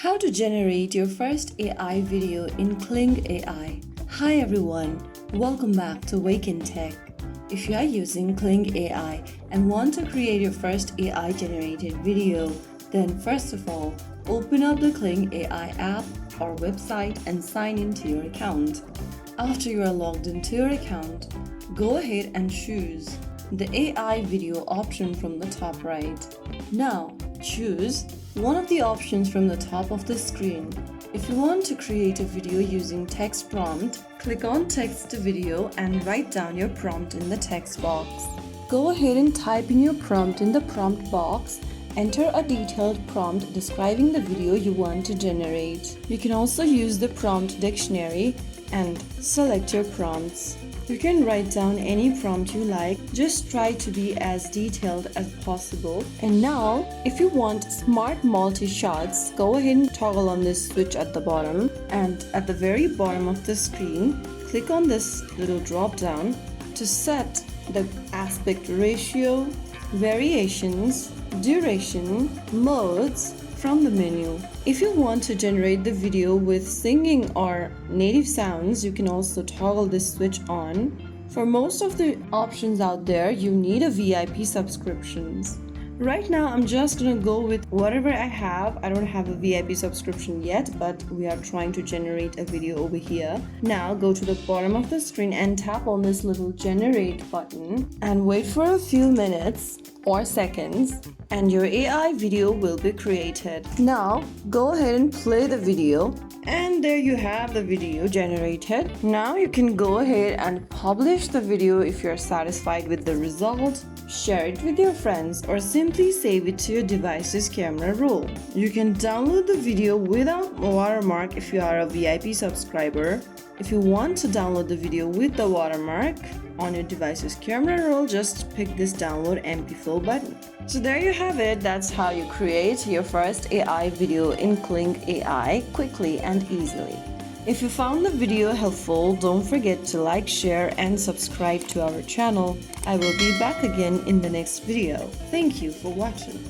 How to generate your first AI video in Kling AI. Hi everyone, welcome back to Wake&Tech. If you are using Kling AI and want to create your first AI generated video, then first of all, open up the Kling AI app or website and sign into your account. After you are logged into your account, go ahead and choose the AI video option from the top right. Now, choose one of the options from the top of the screen. If you want to create a video using text prompt, click on text to video and write down your prompt in the text box. Go ahead and type in your prompt in the prompt box. Enter a detailed prompt describing the video you want to generate. You can also use the prompt dictionary and select your prompts. You can write down any prompt you like, just try to be as detailed as possible. And now, if you want smart multi-shots, go ahead and toggle on this switch at the bottom. And at the very bottom of the screen, click on this little drop down to set the aspect ratio, variations, duration, modes from the menu. If you want to generate the video with singing or native sounds, you can also toggle this switch on. For most of the options out there, you need a VIP subscriptions. Right now, I'm just gonna go with whatever I have. I don't have a VIP subscription yet, but we are trying to generate a video over here. Now, go to the bottom of the screen and tap on this little generate button and wait for a few minutes or seconds and your AI video will be created. Now, go ahead and play the video and there you have the video generated. Now you can go ahead and publish the video if you're satisfied with the result, share it with your friends, or simply save it to your device's camera roll. You can download the video without watermark if you are a VIP subscriber. If you want to download the video with the watermark on your device's camera roll, just pick this download MP4 button. So there you have it. That's how you create your first AI video in Kling AI quickly and easily. If you found the video helpful, don't forget to like, share, and subscribe to our channel. I will be back again in the next video. Thank you for watching.